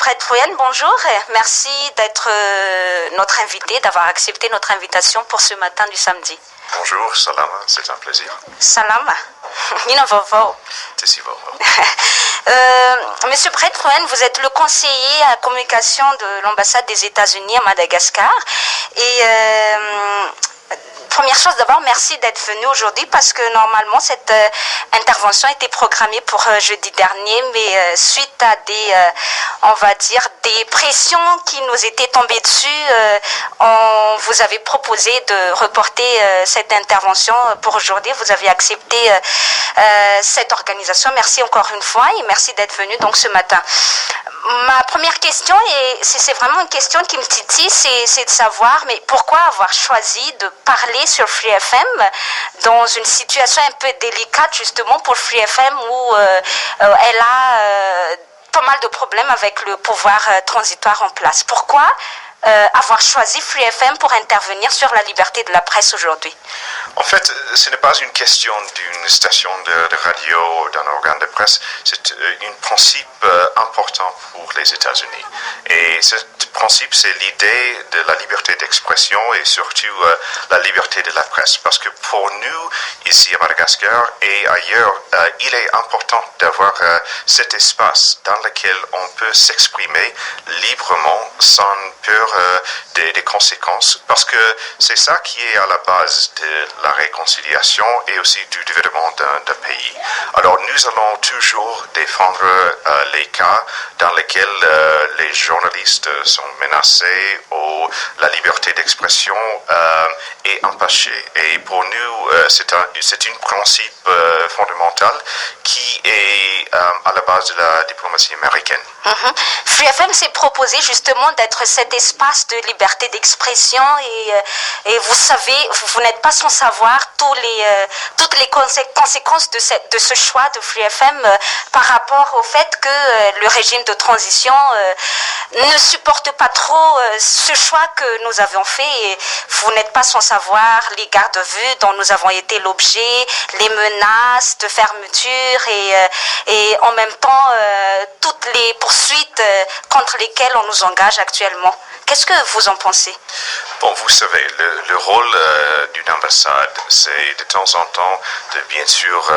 Fred Trouhen, bonjour. Merci d'être notre invité, d'avoir accepté notre invitation pour ce matin du samedi. Bonjour, Salama, c'est un plaisir. Salama. Inovovo. Monsieur Fred Trouhen, vous êtes le conseiller à la communication de l'ambassade des États-Unis à Madagascar. Et première chose, d'abord, merci d'être venu aujourd'hui parce que normalement, cette intervention était programmée pour jeudi dernier, mais suite à on va dire, des pressions qui nous étaient tombées dessus, on vous avait proposé de reporter cette intervention pour aujourd'hui. Vous avez accepté cette organisation. Merci encore une fois et merci d'être venu donc ce matin. Ma première question, et c'est vraiment une question qui me titille, c'est de savoir, mais pourquoi avoir choisi de parler sur Free FM dans une situation un peu délicate justement pour Free FM où elle a pas mal de problèmes avec le pouvoir transitoire en place. Pourquoi avoir choisi Free FM pour intervenir sur la liberté de la presse aujourd'hui? En fait, ce n'est pas une question d'une station de radio ou d'un organe de presse, c'est un principe important pour les États-Unis. Et ce principe, c'est l'idée de la liberté d'expression et surtout la liberté de la presse. Parce que pour nous, ici à Madagascar et ailleurs, il est important d'avoir cet espace dans lequel on peut s'exprimer librement sans peur des conséquences, parce que c'est ça qui est à la base de la réconciliation et aussi du développement d'un pays. Alors nous allons toujours défendre les cas dans lesquels les journalistes sont menacés ou la liberté d'expression est empêchée. Et pour nous, c'est un principe fondamental qui est à la base de la diplomatie américaine. Free FM s'est proposé justement d'être cet espace de liberté d'expression et vous savez, vous n'êtes pas sans savoir toutes les conséquences de ce choix de Free FM par rapport au fait que le régime de transition ne supporte pas trop ce choix que nous avons fait et vous n'êtes pas sans savoir les gardes-à-vue dont nous avons été l'objet, les menaces de fermeture et en même temps toutes les poursuites contre lesquelles on nous engage actuellement. Qu'est-ce que vous en pensez? Bon, vous savez, le rôle d'une ambassade, c'est de temps en temps de bien sûr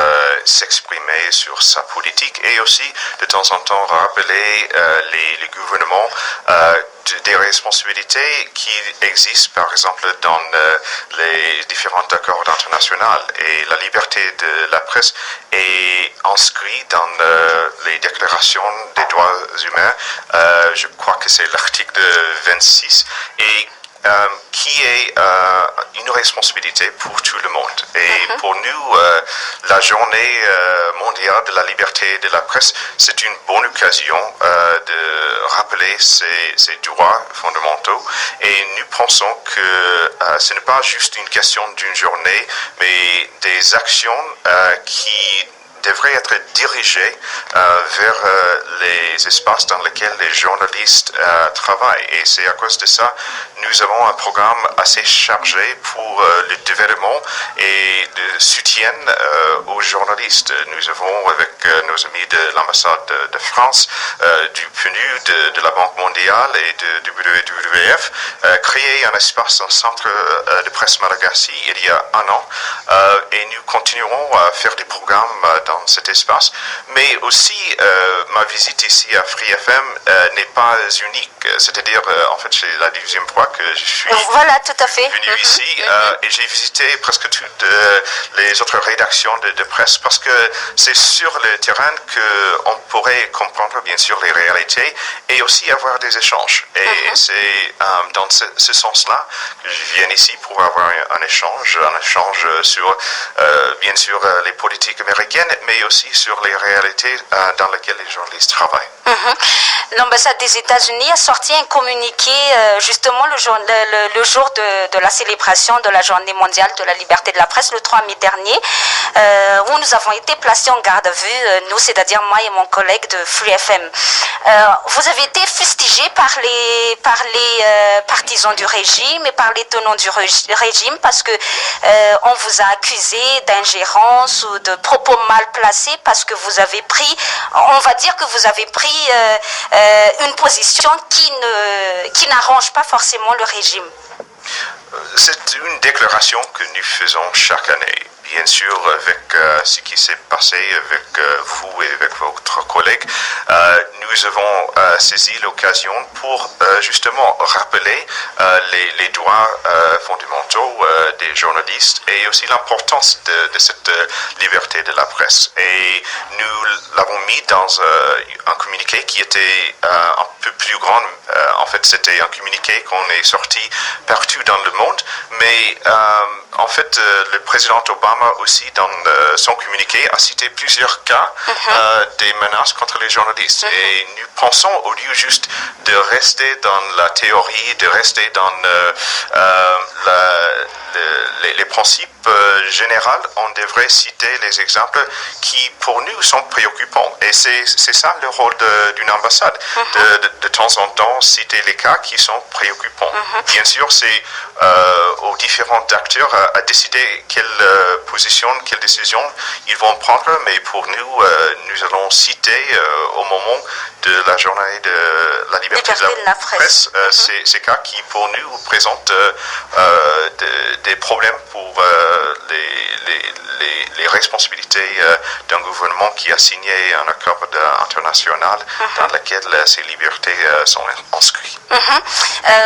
s'exprimer sur sa politique et aussi de temps en temps rappeler les gouvernements des responsabilités qui existent par exemple dans les différents accords internationaux. Et la liberté de la presse est inscrite dans les déclarations des droits humains. Je crois que c'est l'article 26 et qui est une responsabilité pour tout le monde. Et pour nous, la journée mondiale de la liberté de la presse, c'est une bonne occasion de rappeler ces droits fondamentaux. Et nous pensons que ce n'est pas juste une question d'une journée, mais des actions qui devrait être dirigé vers les espaces dans lesquels les journalistes travaillent. Et c'est à cause de ça, nous avons un programme assez chargé pour le développement et le soutien aux journalistes. Nous avons, avec nos amis de l'ambassade de France, du PNU, de la Banque mondiale et du WWF, créé un espace, un centre de presse Malagasy il y a un an. Et nous continuerons à faire des programmes dans cet espace, mais aussi ma visite ici à Free FM n'est pas unique, c'est-à-dire en fait c'est la deuxième fois que je suis venu ici et j'ai visité presque toutes les autres rédactions de presse parce que c'est sur le terrain qu'on pourrait comprendre bien sûr les réalités et aussi avoir des échanges et c'est dans ce sens-là que je viens ici pour avoir un échange sur bien sûr les politiques américaines mais aussi sur les réalités dans lesquelles les journalistes travaillent. L'ambassade des États-Unis a sorti un communiqué justement le jour de la célébration de la journée mondiale de la liberté de la presse le 3 mai dernier où nous avons été placés en garde à vue, nous, c'est-à-dire moi et mon collègue de Free FM. Vous avez été fustigé par les partisans du régime et par les tenants du régime parce que on vous a accusé d'ingérence ou de propos mal placés parce que vous avez pris, on va dire que vous avez pris pris une position qui n'arrange pas forcément le régime. C'est une déclaration que nous faisons chaque année. Bien sûr, avec ce qui s'est passé avec vous et avec votre collègue, nous avons saisi l'occasion pour justement rappeler les droits fondamentaux des journalistes et aussi l'importance de cette liberté de la presse. Et nous l'avons mis dans un communiqué qui était un peu plus grand. En fait, c'était un communiqué qu'on est sorti partout dans le monde, mais en fait, le président Obama aussi, dans son communiqué, a cité plusieurs cas des menaces contre les journalistes. Et nous pensons, au lieu juste de rester dans la théorie, de rester dans les principes généraux, on devrait citer les exemples qui, pour nous, sont préoccupants. Et c'est ça le rôle d'une ambassade, de temps en temps citer les cas qui sont préoccupants. Bien sûr, c'est aux différents acteurs à décider quelle position, quelle décision ils vont prendre, mais pour nous, nous allons citer au moment de la journée de la liberté de la presse ces cas qui, pour nous, présentent des problèmes pour les responsabilités d'un gouvernement qui a signé un accord international dans lequel ces libertés sont inscrites.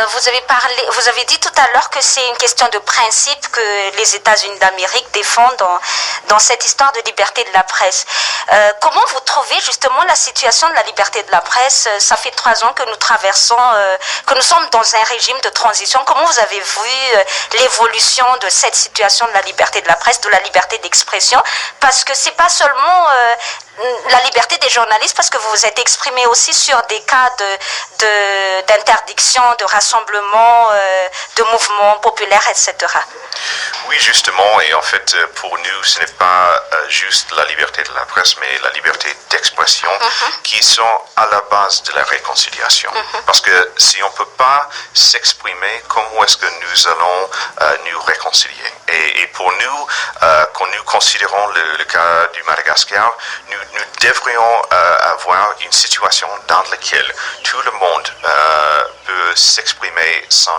Vous avez dit tout à l'heure que c'est une question de principe que les États-Unis d'Amérique défendent dans cette histoire de liberté de la presse. Comment vous trouvez justement la situation de la liberté de la presse? Ça fait 3 ans que nous traversons, que nous sommes dans un régime de transition. Comment vous avez vu l'évolution de cette situation de la liberté de la presse, de la liberté d'expression? Parce que c'est pas seulement la liberté des journalistes, parce que vous vous êtes exprimé aussi sur des cas d'interdiction, de rassemblement, de mouvements populaires, etc. Oui, justement, et en fait, pour nous, ce n'est pas juste la liberté de la presse, mais la liberté d'expression qui sont à la base de la réconciliation. Parce que si on ne peut pas s'exprimer, comment est-ce que nous allons nous réconcilier? Et pour nous, quand nous considérons le cas du Madagascar, nous devrions avoir une situation dans laquelle tout le monde peut s'exprimer sans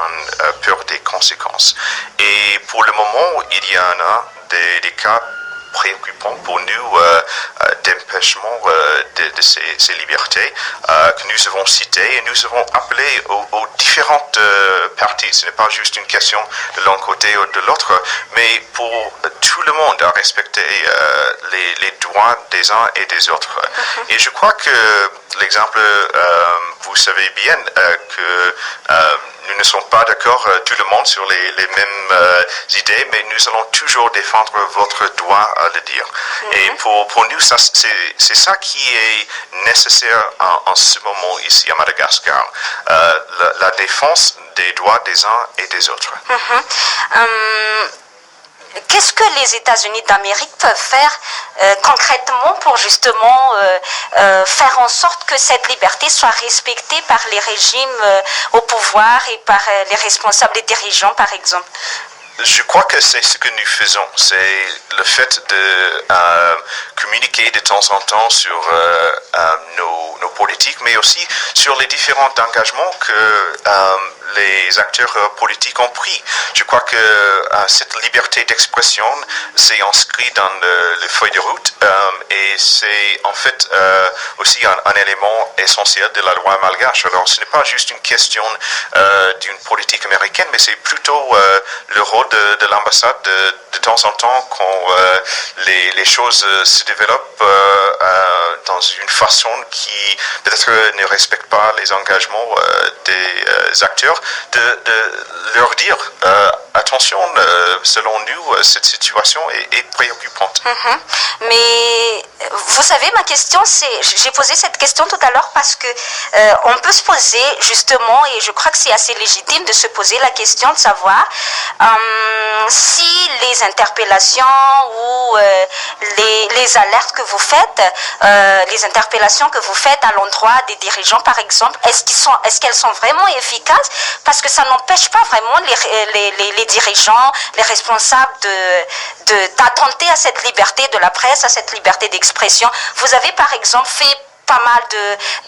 peur des conséquences. Et pour le moment, il y en a des cas préoccupants pour nous d'empêchement de ces libertés que nous avons citées et nous avons appelé aux différentes parties. Ce n'est pas juste une question de l'un côté ou de l'autre, mais pour tout le monde à respecter les droits des uns et des autres. Et je crois que l'exemple, vous savez bien que nous ne sommes pas d'accord tout le monde sur les mêmes idées, mais nous allons toujours défendre votre droit à le dire. Et pour nous, c'est ça qui est nécessaire en ce moment ici à Madagascar, la défense des droits des uns et des autres. Qu'est-ce que les États-Unis d'Amérique peuvent faire concrètement pour justement faire en sorte que cette liberté soit respectée par les régimes au pouvoir et par les responsables, les dirigeants par exemple? Je crois que c'est ce que nous faisons. C'est le fait de communiquer de temps en temps sur nos politiques, mais aussi sur les différents engagements que les acteurs politiques ont pris. Je crois que cette liberté d'expression s'est inscrite dans le feuille de route et c'est en fait aussi un élément essentiel de la loi malgache. Alors ce n'est pas juste une question d'une politique américaine, mais c'est plutôt le rôle de l'ambassade de temps en temps quand les choses se développent dans une façon qui peut-être ne respecte pas les engagements des acteurs, de leur dire attention, selon nous, cette situation est préoccupante. Mais vous savez, ma question, j'ai posé cette question tout à l'heure parce que on peut se poser justement, et je crois que c'est assez légitime de se poser la question de savoir si les interpellations ou les alertes que vous faites, les interpellations que vous faites à l'endroit des dirigeants par exemple, est-ce qu'elles sont vraiment efficaces? Parce que ça n'empêche pas vraiment les dirigeants, les responsables d'attenter à cette liberté de la presse, à cette liberté d'expression. Vous avez par exemple fait pas mal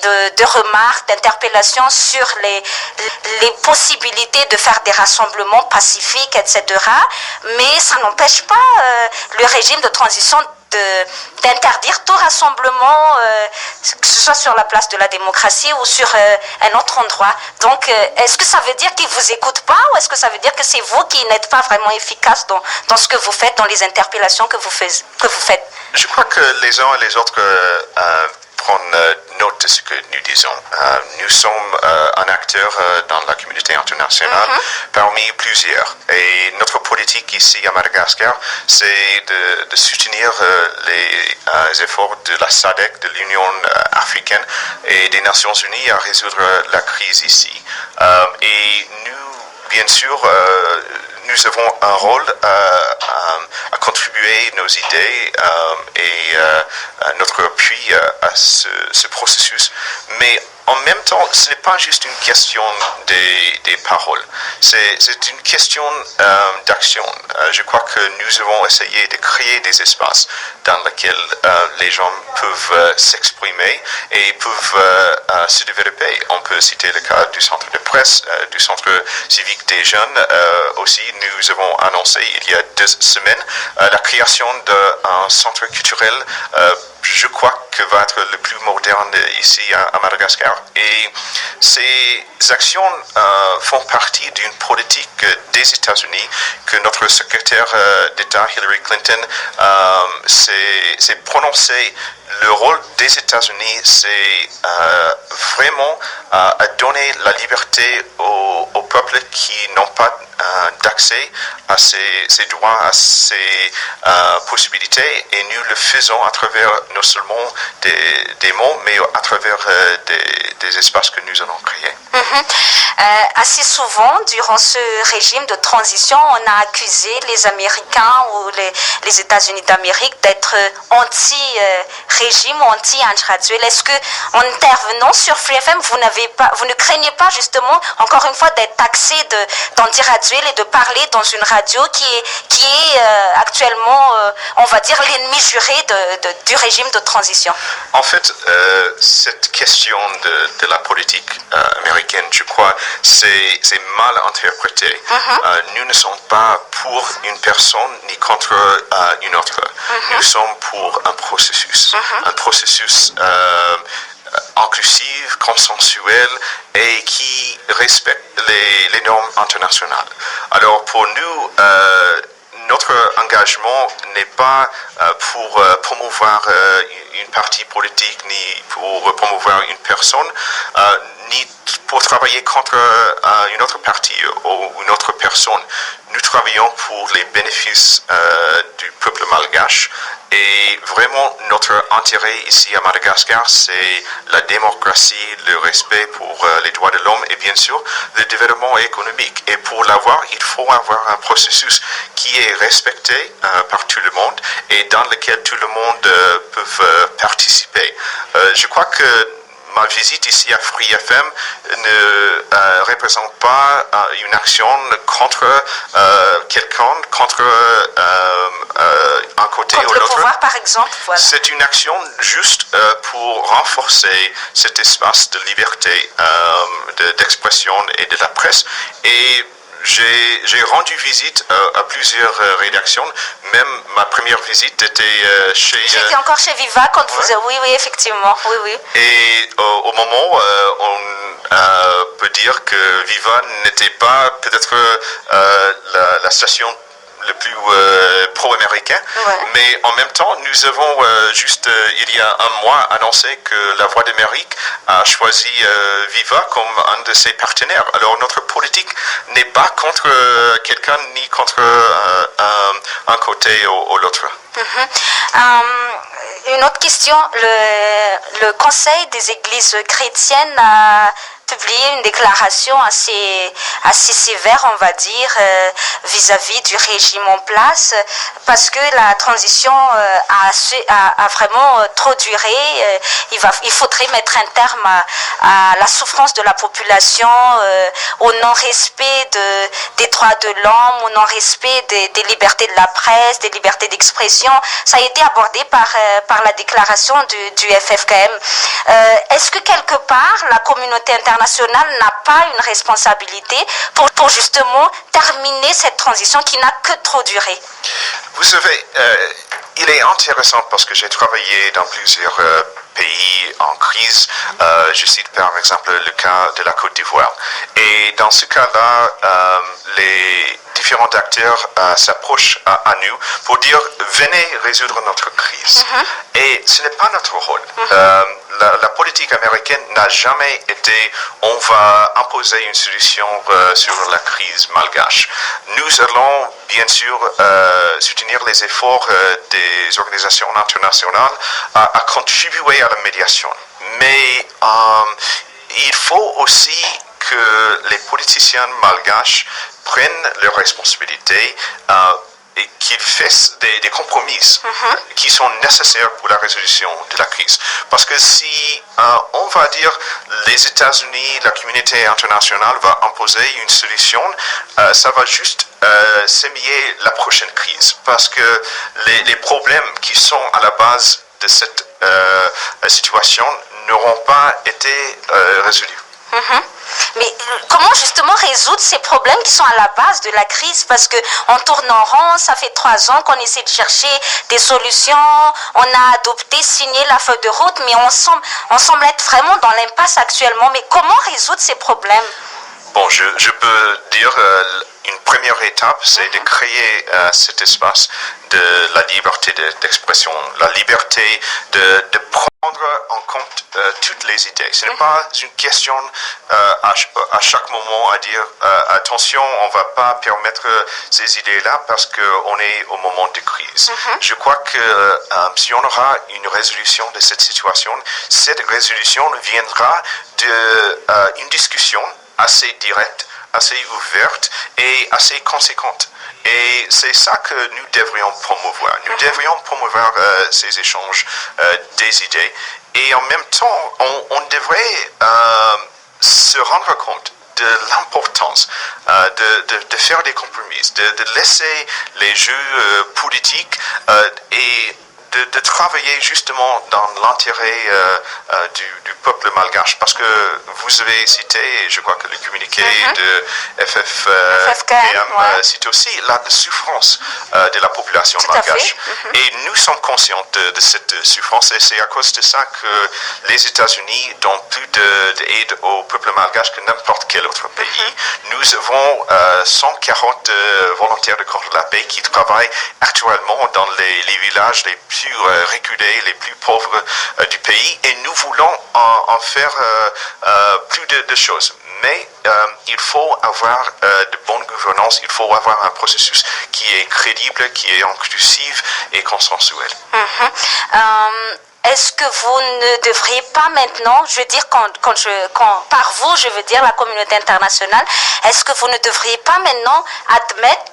de remarques, d'interpellations sur les possibilités de faire des rassemblements pacifiques, etc. Mais ça n'empêche pas le régime de transition d'interdire tout rassemblement, que ce soit sur la place de la démocratie ou sur un autre endroit. Donc, est-ce que ça veut dire qu'ils ne vous écoutent pas ou est-ce que ça veut dire que c'est vous qui n'êtes pas vraiment efficace dans ce que vous faites, dans les interpellations que vous faites? Je crois que les uns et les autres prennent note de ce que nous disons. Nous sommes un acteur dans la communauté internationale parmi plusieurs. Et notre politique ici à Madagascar, c'est de soutenir les efforts de la SADC, de l'Union africaine et des Nations unies à résoudre la crise ici. Et nous, bien sûr, nous avons un rôle à contribuer nos idées et notre appui à ce processus. Mais en même temps, ce n'est pas juste une question des paroles, c'est une question d'action. Je crois que nous avons essayé de créer des espaces dans lesquels les gens peuvent s'exprimer et peuvent se développer. On peut citer le cas du centre de presse, du centre civique des jeunes. Aussi, nous avons annoncé il y a 2 semaines la création d'un centre culturel, je crois que va être le plus moderne ici à Madagascar. Et ces actions font partie d'une politique des États-Unis que notre secrétaire d'État Hillary Clinton s'est prononcé. Le rôle des États-Unis, c'est vraiment à donner la liberté aux peuples qui n'ont pas d'accès à ces droits, à ces possibilités, et nous le faisons à travers non seulement des mots, mais à travers des espaces que nous allons créer. Assez souvent, durant ce régime de transition, on a accusé les Américains ou les États-Unis d'Amérique d'être anti-régime ou anti-intraduel. Est-ce que, en intervenant sur Free FM, vous ne craignez pas justement, encore une fois, d'être taxé d'anti-raduel et de parler dans une radio qui est actuellement, on va dire, l'ennemi juré du régime de transition? En fait, cette question de la politique américaine, je crois, c'est mal interprété. Nous ne sommes pas pour une personne ni contre une autre. Nous sommes pour un processus inclusif, consensuel et qui respecte les normes internationales. Alors pour nous, notre engagement n'est pas pour promouvoir une partie politique ni pour promouvoir une personne, ni pour travailler contre une autre partie ou une autre personne. Nous travaillons pour les bénéfices du peuple malgache et vraiment notre intérêt ici à Madagascar, c'est la démocratie, le respect pour les droits de l'homme et bien sûr le développement économique. Et pour l'avoir, il faut avoir un processus qui est respecté par tout le monde et dans lequel tout le monde peut participer. Je crois que ma visite ici à Free FM ne représente pas une action contre quelqu'un, contre un côté ou l'autre. Contre le pouvoir, par exemple. Voilà. C'est une action juste pour renforcer cet espace de liberté d'expression et de la presse. Et j'ai rendu visite à plusieurs rédactions. Même ma première visite était chez... J'étais encore chez Viva quand vous... Oui, effectivement. Oui. Et au moment, on peut dire que Viva n'était pas peut-être la station le plus pro-américain, mais en même temps, nous avons juste il y a un mois annoncé que la Voix d'Amérique a choisi Viva comme un de ses partenaires. Alors notre politique n'est pas contre quelqu'un ni contre un côté ou l'autre. Une autre question, le Conseil des églises chrétiennes publié une déclaration assez sévère, on va dire, vis-à-vis du régime en place, parce que la transition a vraiment trop duré. Il faudrait mettre un terme à la souffrance de la population, au non-respect des droits de l'homme, au non-respect des libertés de la presse, des libertés d'expression. Ça a été abordé par la déclaration du FFKM. Est-ce que quelque part, la communauté internationale n'a pas une responsabilité pour justement terminer cette transition qui n'a que trop duré? Vous savez, il est intéressant parce que j'ai travaillé dans plusieurs pays en crise. Je cite par exemple le cas de la Côte d'Ivoire. Et dans ce cas-là, les différents acteurs s'approchent à nous pour dire venez résoudre notre crise. Et ce n'est pas notre rôle. La politique américaine n'a jamais été on va imposer une solution sur la crise malgache. Nous allons bien sûr soutenir les efforts des organisations internationales à contribuer à la médiation. Mais il faut aussi que les politiciens malgaches prennent leurs responsabilités et qu'ils fassent des compromis qui sont nécessaires pour la résolution de la crise. Parce que si on va dire les États-Unis, la communauté internationale va imposer une solution, ça va juste semer la prochaine crise. Parce que les problèmes qui sont à la base de cette situation n'auront pas été résolus. Mais comment justement résoudre ces problèmes qui sont à la base de la crise? Parce qu'on tourne en rond, ça fait 3 ans qu'on essaie de chercher des solutions, on a adopté, signé la feuille de route, mais on semble être vraiment dans l'impasse actuellement. Mais comment résoudre ces problèmes? Bon, je peux dire une première étape, c'est de créer cet espace de la liberté d'expression, la liberté de prendre en compte toutes les idées. Ce n'est pas une question à chaque moment à dire attention, on ne va pas permettre ces idées-là parce qu'on est au moment de crise. Je crois que si on aura une résolution de cette situation viendra d'une discussion assez directe, assez ouverte et assez conséquente. Et c'est ça que nous devrions promouvoir. Nous devrions promouvoir ces échanges des idées. Et en même temps, on devrait se rendre compte de l'importance de faire des compromis, de laisser les jeux politiques et de travailler justement dans l'intérêt du peuple malgache. Parce que vous avez cité, je crois que le communiqué de FFKM cite aussi la souffrance de la population malgache. Et nous sommes conscients de cette souffrance et c'est à cause de ça que les États-Unis donnent plus d'aide au peuple malgache que n'importe quel autre pays. Nous avons 140 volontaires de contre la paix qui travaillent actuellement dans les villages les plus reculés, les plus pauvres du pays et nous voulons en faire plus de choses. Mais il faut avoir de bonne gouvernance, il faut avoir un processus qui est crédible, qui est inclusif et consensuel. Est-ce que vous ne devriez pas maintenant, je veux dire, par vous, je veux dire la communauté internationale, est-ce que vous ne devriez pas maintenant admettre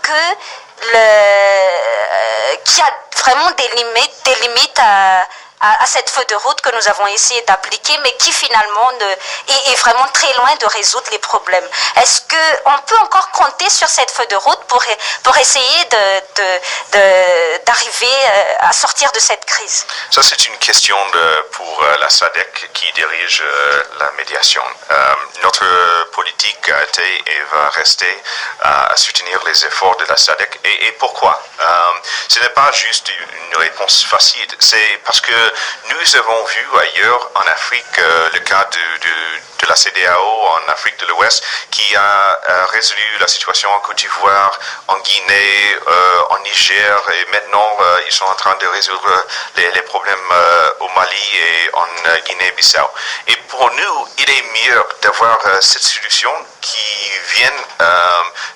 qu'il y a vraiment des limites à cette feuille de route que nous avons essayé d'appliquer, mais qui finalement est vraiment très loin de résoudre les problèmes? Est-ce qu'on peut encore compter sur cette feuille de route pour essayer d'arriver à sortir de cette crise? Ça, c'est une question pour la SADC qui dirige la médiation. Notre politique a été et va rester à soutenir les efforts de la SADC. Et pourquoi? Ce n'est pas juste une réponse facile. C'est parce que nous avons vu ailleurs en Afrique le cas de la CEDEAO en Afrique de l'Ouest qui a résolu la situation en Côte d'Ivoire, en Guinée, en Niger et maintenant ils sont en train de résoudre les problèmes au Mali et en Guinée-Bissau. Et pour nous, il est mieux d'avoir cette solution qui vienne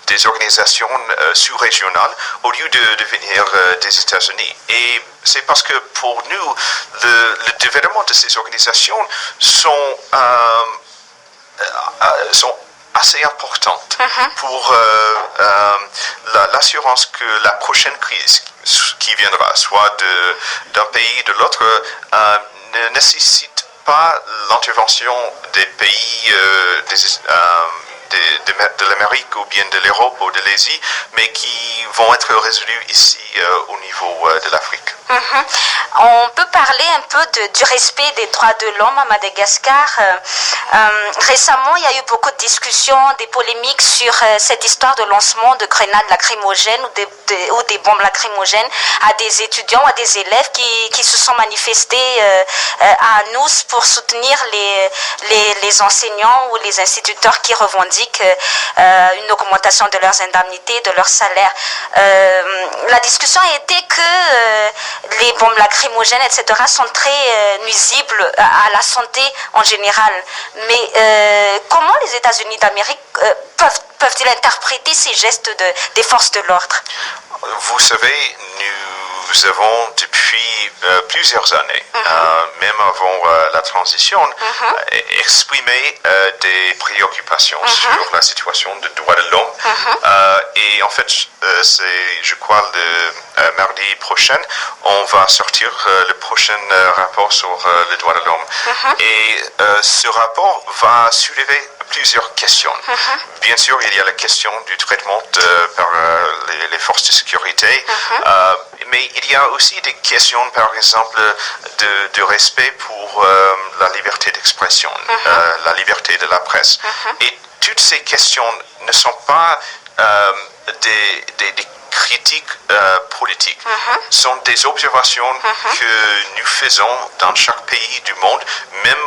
des organisations sous-régionales au lieu de venir des États-Unis. Et c'est parce que pour nous, le développement de ces organisations sont sont assez importantes pour l'assurance que la prochaine crise qui viendra, soit d'un pays ou de l'autre, ne nécessite pas l'intervention des pays de l'Amérique ou bien de l'Europe ou de l'Asie, mais qui vont être résolus ici au niveau de l'Afrique. On peut parler un peu du respect des droits de l'homme à Madagascar. Récemment, il y a eu beaucoup de discussions, des polémiques sur cette histoire de lancement de grenades lacrymogènes ou des bombes lacrymogènes à des étudiants, à des élèves qui se sont manifestés à Anous pour soutenir les enseignants ou les instituteurs qui revendiquent une augmentation de leurs indemnités, de leurs salaires. La discussion a été que les bombes lacrymogènes, etc., sont très nuisibles à la santé en général. Mais comment les États-Unis d'Amérique peuvent-ils interpréter ces gestes des forces de l'ordre? Vous savez, nous avons depuis plusieurs années, même avant la transition, exprimé des préoccupations sur la situation des droits de l'homme. Et en fait, je crois, le mardi prochain, on va sortir le prochain rapport sur les droits de l'homme. Et ce rapport va soulever plusieurs questions. Bien sûr, il y a la question du traitement par les forces de sécurité, mais il y a aussi des questions, par exemple, de respect pour la liberté d'expression, la liberté de la presse. Et toutes ces questions ne sont pas des critiques politiques, sont des observations que nous faisons dans chaque pays du monde, même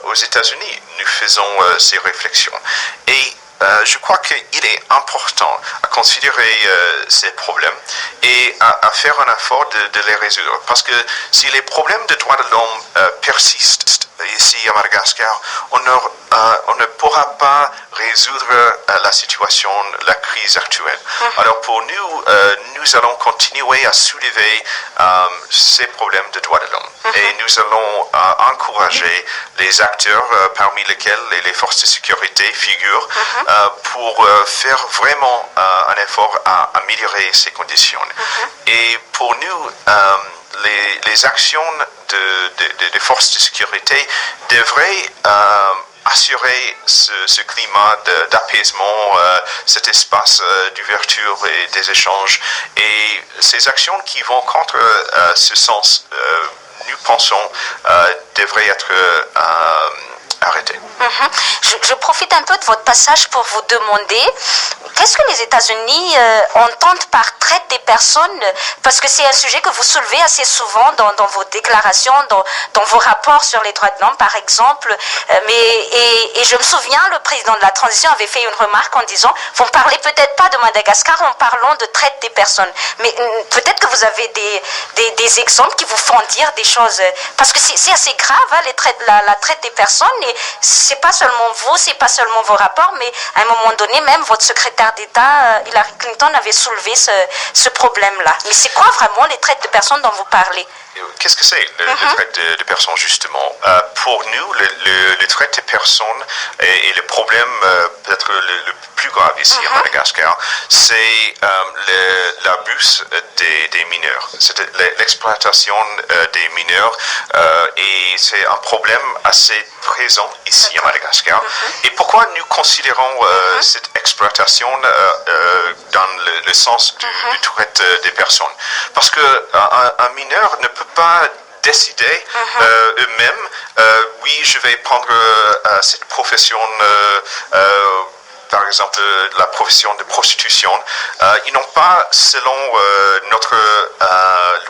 aux États-Unis, nous faisons ces réflexions. Et je crois qu'il est important à considérer ces problèmes et à faire un effort de les résoudre. Parce que si les problèmes de droits de l'homme persistent ici à Madagascar, on ne pourra pas résoudre la situation, la crise actuelle. Alors pour nous, nous allons continuer à soulever ces problèmes de droits de l'homme. Et nous allons encourager les acteurs parmi lesquels les forces de sécurité figurent pour faire vraiment un effort à améliorer ces conditions. Et pour nous, les actions des forces de sécurité devraient assurer ce climat d'apaisement, cet espace d'ouverture et des échanges. Et ces actions qui vont contre ce sens, nous pensons, devraient être arrêtées. Je profite un peu de votre passage pour vous demander qu'est-ce que les États-Unis entendent par traite des personnes, parce que c'est un sujet que vous soulevez assez souvent dans vos déclarations, dans vos rapports sur les droits de l'homme, par exemple. Et je me souviens, le président de la transition avait fait une remarque en disant vous ne parlez peut-être pas de Madagascar en parlant de traite des personnes. Mais peut-être que vous avez des exemples qui vous font dire des choses, parce que c'est assez grave, hein, la traite des personnes. Et c'est pas seulement vous, c'est pas seulement vos rapports, mais à un moment donné, même votre secrétaire d'État, Hillary Clinton, avait soulevé ce problème-là. Mais c'est quoi vraiment les traites de personnes dont vous parlez? Qu'est-ce que c'est le traite de personnes, justement? Pour nous, le traite de personnes et le problème peut-être le plus grave ici à Madagascar, c'est l'abus des mineurs. C'est l'exploitation des mineurs et c'est un problème assez présent ici à Madagascar. Et pourquoi nous considérons cette exploitation dans le sens du traite des personnes? Parce qu'un mineur ne peut pas décider eux-mêmes, oui, je vais prendre cette profession, par exemple la profession de prostitution. Ils n'ont pas, selon notre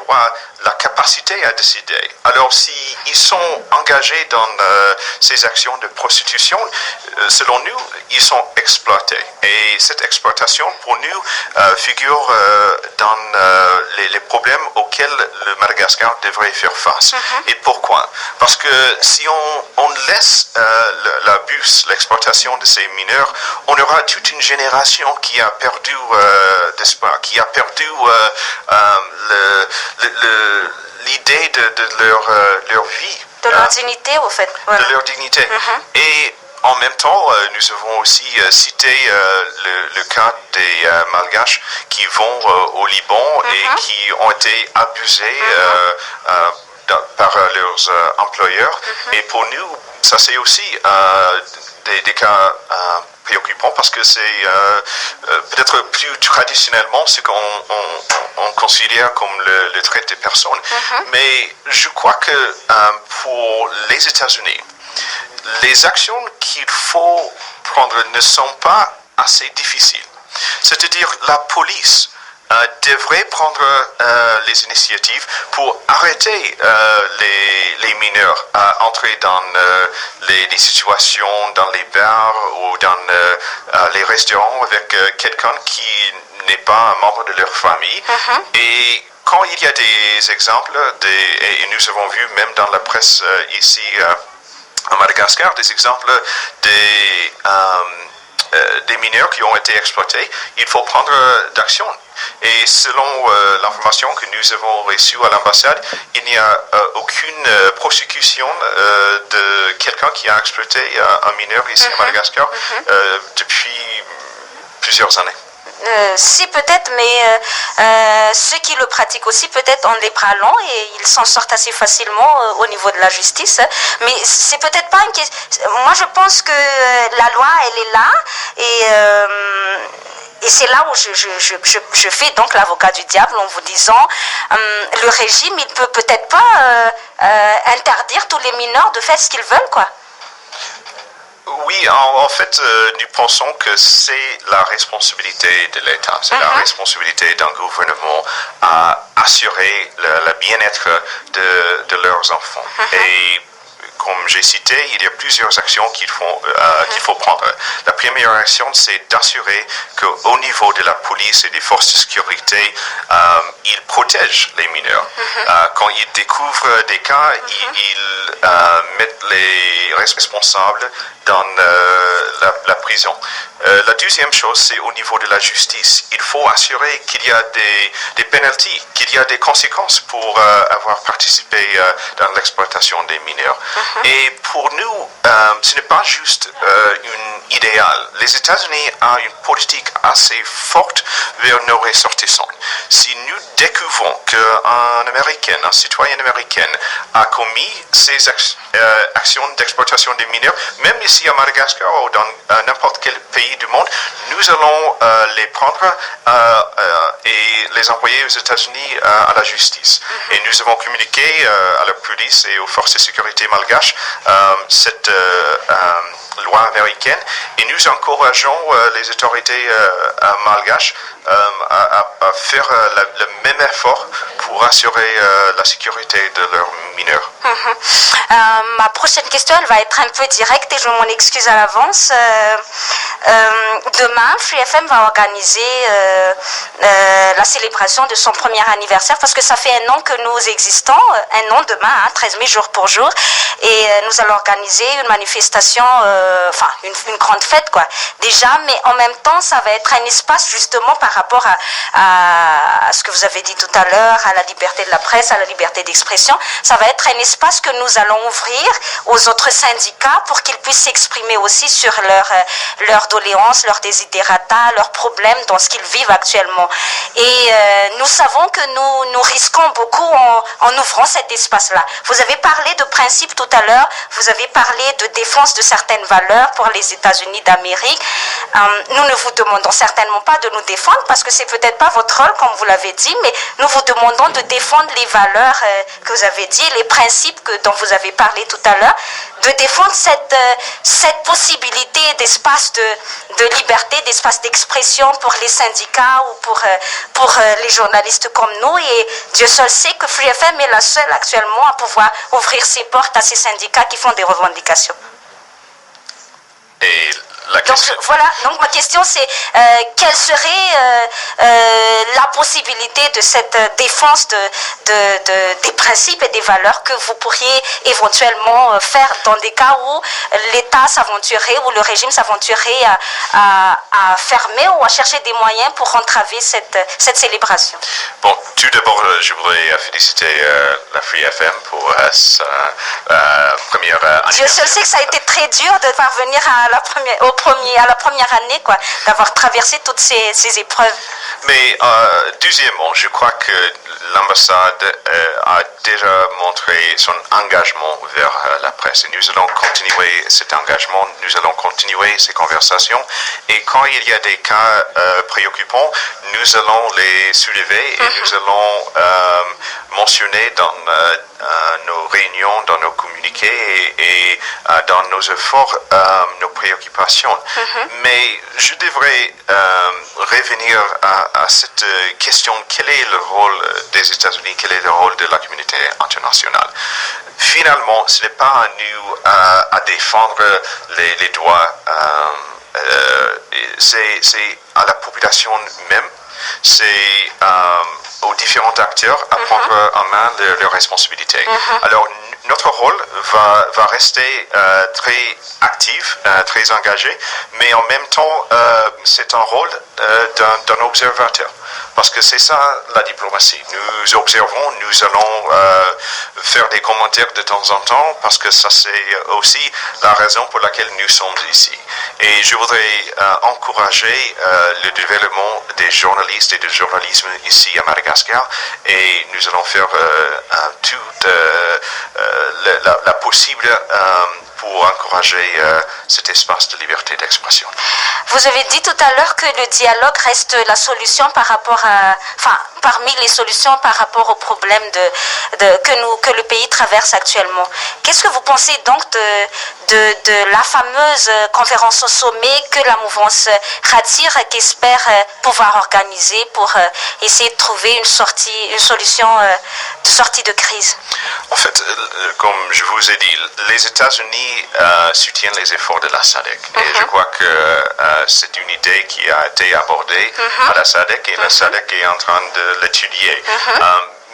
loi, la capacité à décider. Alors s'ils sont engagés dans ces actions de prostitution, selon nous, ils sont exploités. Et cette exploitation, pour nous, figure dans les problèmes auxquels le Madagascar devrait faire face. Et pourquoi? Parce que si on laisse l'abus, l'exploitation de ces mineurs, on aura toute une génération qui a perdu d'espoir, qui a perdu l'idée de leur vie. De leur dignité, au fait. Voilà. De leur dignité. Et en même temps, nous avons aussi cité le cas des Malgaches qui vont au Liban et qui ont été abusés par leurs employeurs. Et pour nous, ça c'est aussi des cas préoccupants parce que c'est peut-être plus traditionnellement ce qu'on considère comme le traite des personnes. Mais je crois que pour les États-Unis, les actions qu'il faut prendre ne sont pas assez difficiles. C'est-à-dire la police devrait prendre les initiatives pour arrêter les mineurs à entrer dans les situations, dans les bars ou dans les restaurants avec quelqu'un qui n'est pas un membre de leur famille. Et quand il y a des exemples, et nous avons vu même dans la presse ici à Madagascar, des exemples des mineurs qui ont été exploités, il faut prendre d'action. Et selon l'information que nous avons reçue à l'ambassade, il n'y a aucune prosecution de quelqu'un qui a exploité un mineur ici à Madagascar depuis plusieurs années. Si peut-être, mais ceux qui le pratiquent aussi peut-être ont les bras longs et ils s'en sortent assez facilement au niveau de la justice. Mais c'est peut-être pas une question. Moi, je pense que la loi, elle est là et c'est là où je fais donc l'avocat du diable en vous disant le régime, il peut peut-être pas interdire tous les mineurs de faire ce qu'ils veulent, quoi. Oui, en fait, nous pensons que c'est la responsabilité de l'État, c'est la responsabilité d'un gouvernement à assurer le bien-être de leurs enfants. Et comme j'ai cité, il y a plusieurs actions qu'il faut prendre. La première action, c'est d'assurer qu'au niveau de la police et des forces de sécurité, ils protègent les mineurs. Quand ils découvrent des cas, ils mettent les responsables dans la prison. La deuxième chose, c'est au niveau de la justice. Il faut assurer qu'il y a des pénalités, qu'il y a des conséquences pour avoir participé dans l'exploitation des mineurs. Et pour nous, ce n'est pas juste un idéal. Les États-Unis ont une politique assez forte vers nos ressortissants. Si nous découvrons qu'un Américain, un citoyen américain, a commis ces actions d'exploitation des mineurs, même ici à Madagascar ou dans n'importe quel pays du monde, nous allons les prendre et les envoyer aux États-Unis à la justice. Et nous avons communiqué à la police et aux forces de sécurité malgaches cette loi américaine et nous encourageons les autorités malgaches à faire le même effort pour assurer la sécurité de leurs mineurs. Ma prochaine question, elle va être un peu directe et je m'en excuse à l'avance. Demain, Free FM va organiser la célébration de son premier anniversaire parce que ça fait un an que nous existons, un an demain, 13 mai jour pour jour, et nous allons organiser une manifestation, enfin une grande fête quoi, déjà, mais en même temps ça va être un espace justement par rapport à ce que vous avez dit tout à l'heure, à la liberté de la presse, à la liberté d'expression. Ça va être un espace que nous allons ouvrir aux autres syndicats pour qu'ils puissent s'exprimer aussi sur leurs doléances, leurs desiderata, leurs problèmes dans ce qu'ils vivent actuellement. Et nous savons que nous risquons beaucoup en ouvrant cet espace-là. Vous avez parlé de principes tout à l'heure, vous avez parlé de défense de certaines valeurs pour les États-Unis d'Amérique. Nous ne vous demandons certainement pas de nous défendre parce que c'est peut-être pas votre rôle comme vous l'avez dit, mais nous vous demandons de défendre les valeurs que vous avez dit, les principes dont vous avez parlé tout à l'heure, de défendre cette possibilité d'espace de liberté, d'espace d'expression pour les syndicats ou pour les journalistes comme nous. Et Dieu seul sait que Free FM est la seule actuellement à pouvoir ouvrir ses portes à ces syndicats qui font des revendications. Et la question... Donc ma question c'est quelle serait la possibilité de cette défense des principes et des valeurs que vous pourriez éventuellement faire dans des cas où l'État s'aventurerait, ou le régime s'aventurerait à fermer ou à chercher des moyens pour entraver cette célébration? Bon, tout d'abord, je voudrais féliciter la Free FM pour sa première année. Dieu seul sait que ça a été très dur de parvenir à la première année, quoi, d'avoir traversé toutes ces épreuves. Mais deuxièmement, je crois que l'ambassade a déjà montré son engagement vers la presse. Et nous allons continuer cet engagement, nous allons continuer ces conversations. Et quand il y a des cas préoccupants, nous allons les soulever et nous allons mentionner dans nos réunions, dans nos communiqués et dans nos efforts, nos préoccupations. Mais je devrais revenir à cette question, quel est le rôle des États-Unis, quel est le rôle de la communauté internationale? Finalement, ce n'est pas à nous à défendre les droits, c'est à la population même, c'est aux différents acteurs à prendre en main leurs responsabilités. Alors, notre rôle va rester très actif, très engagé, mais en même temps, c'est un rôle d'un observateur. Parce que c'est ça la diplomatie. Nous observons, nous allons faire des commentaires de temps en temps, parce que ça c'est aussi la raison pour laquelle nous sommes ici. Et je voudrais encourager le développement des journalistes et du journalisme ici à Madagascar, et nous allons faire toute la possible pour encourager cet espace de liberté d'expression. Vous avez dit tout à l'heure que le dialogue reste la solution parmi les solutions par rapport aux problèmes que le pays traverse actuellement. Qu'est-ce que vous pensez donc de la fameuse conférence au sommet que la mouvance Khatir qu'espère pouvoir organiser pour essayer de trouver une solution de sortie de crise? En fait, comme je vous ai dit, les États-Unis soutiennent les efforts de la SADC. Et je crois que c'est une idée qui a été abordée à la SADC, et la SADC est en train de l'étudier.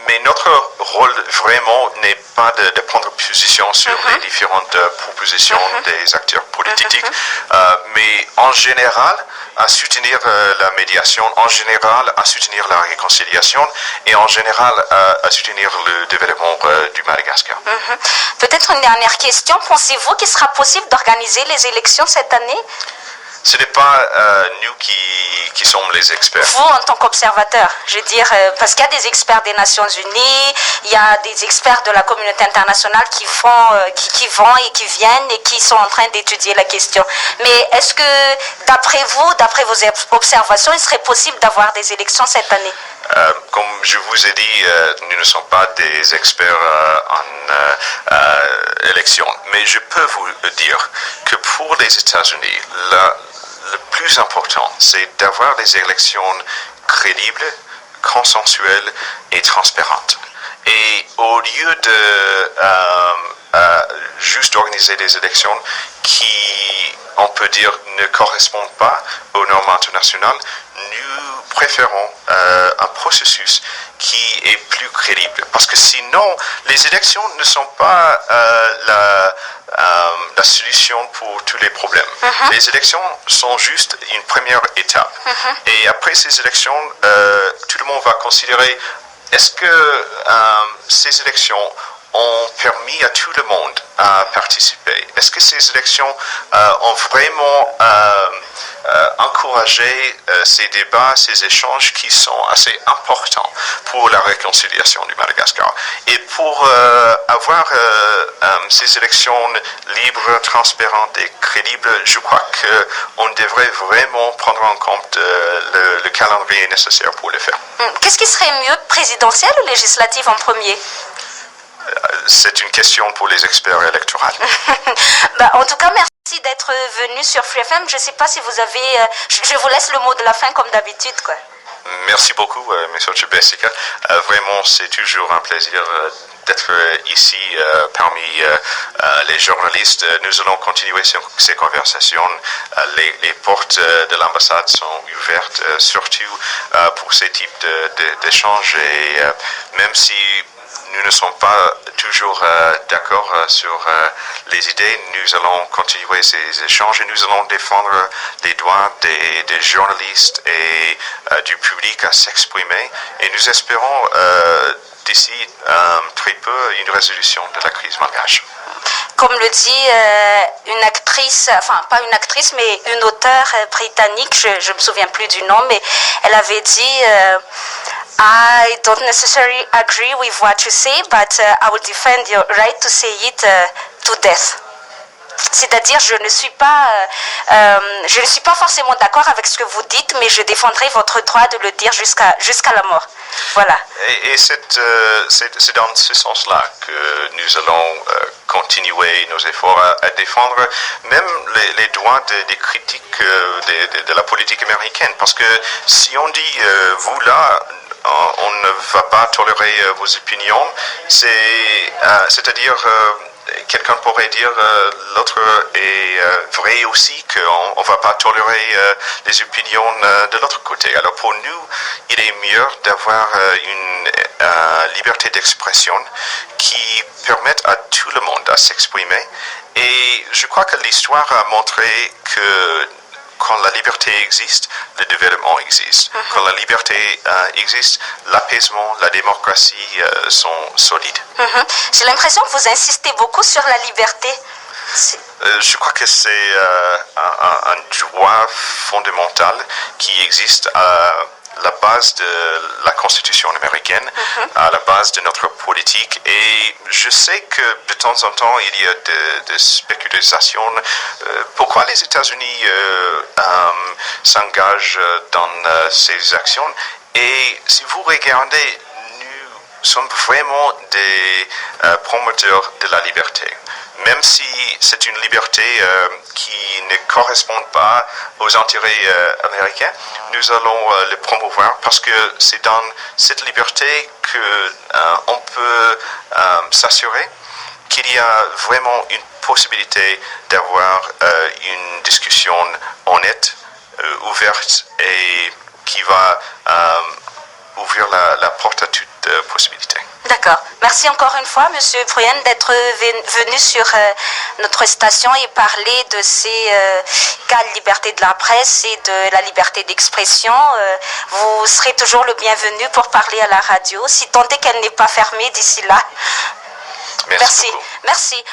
Mais notre rôle vraiment n'est pas de prendre position sur les différentes propositions des acteurs politiques, mais en général à soutenir la médiation, en général à soutenir la réconciliation et en général à soutenir le développement du Madagascar. Peut-être une dernière question. Pensez-vous qu'il sera possible d'organiser les élections cette année? Ce n'est pas nous qui sommes les experts. Vous, en tant qu'observateur, je veux dire, parce qu'il y a des experts des Nations Unies, il y a des experts de la communauté internationale qui vont et qui viennent et qui sont en train d'étudier la question. Mais est-ce que, d'après vous, d'après vos observations, il serait possible d'avoir des élections cette année? Comme je vous ai dit, nous ne sommes pas des experts en élections, mais je peux vous dire que pour les États-Unis, le plus important, c'est d'avoir des élections crédibles, consensuelles et transparentes. Et au lieu de juste organiser des élections qui, on peut dire, ne correspondent pas aux normes internationales, nous préférons un processus qui est plus crédible. Parce que sinon, les élections ne sont pas la solution pour tous les problèmes. Les élections sont juste une première étape. Et après ces élections, tout le monde va considérer, est-ce que ces élections ont permis à tout le monde à participer? Est-ce que ces élections ont vraiment encouragé ces débats, ces échanges qui sont assez importants pour la réconciliation du Madagascar? Et pour avoir ces élections libres, transparentes et crédibles, je crois qu'on devrait vraiment prendre en compte le calendrier nécessaire pour le faire. Qu'est-ce qui serait mieux, présidentielle ou législative en premier? C'est une question pour les experts électoraux. En tout cas, merci d'être venu sur Free FM. Je ne sais pas si vous avez... je vous laisse le mot de la fin comme d'habitude, quoi. Merci beaucoup, M. Bessica. Vraiment, c'est toujours un plaisir d'être ici parmi les journalistes. Nous allons continuer ces conversations. Les portes de l'ambassade sont ouvertes, surtout pour ces types d'échanges. Et même si nous ne sommes pas toujours d'accord sur les idées, nous allons continuer ces échanges et nous allons défendre les droits des journalistes et du public à s'exprimer. Et nous espérons d'ici très peu une résolution de la crise malgache. Comme le dit une actrice, enfin pas une actrice, mais une auteure britannique, je ne me souviens plus du nom, mais elle avait dit I don't necessarily agree with what you say, but I will defend your right to say it to death. C'est-à-dire, je ne suis pas forcément d'accord avec ce que vous dites, mais je défendrai votre droit de le dire jusqu'à la mort. Voilà. Et c'est dans ce sens-là que nous allons continuer nos efforts à défendre même les droits des critiques de la politique américaine. Parce que si on dit, vous là, on ne va pas tolérer vos opinions, c'est-à-dire quelqu'un pourrait dire l'autre est vrai aussi, qu'on ne va pas tolérer les opinions de l'autre côté. Alors pour nous, il est mieux d'avoir une liberté d'expression qui permette à tout le monde à s'exprimer. Et je crois que l'histoire a montré que quand la liberté existe, le développement existe. Quand la liberté existe, l'apaisement, la démocratie sont solides. J'ai l'impression que vous insistez beaucoup sur la liberté. Je crois que c'est un droit fondamental qui existe à la base de la Constitution américaine, à la base de notre politique. Et je sais que de temps en temps, il y a des spéculations. Pourquoi les États-Unis s'engagent dans ces actions? Et si vous regardez, nous sommes vraiment des promoteurs de la liberté. Même si c'est une liberté qui ne correspond pas aux intérêts américains, nous allons le promouvoir parce que c'est dans cette liberté qu'on peut s'assurer qu'il y a vraiment une possibilité d'avoir une discussion honnête, ouverte et qui va ouvrir la porte à toute possibilité. D'accord. Merci encore une fois, Monsieur Bruyen, d'être venu sur notre station et parler de ces cas de liberté de la presse et de la liberté d'expression. Vous serez toujours le bienvenu pour parler à la radio, si tant est qu'elle n'est pas fermée d'ici là. Merci beaucoup. Merci.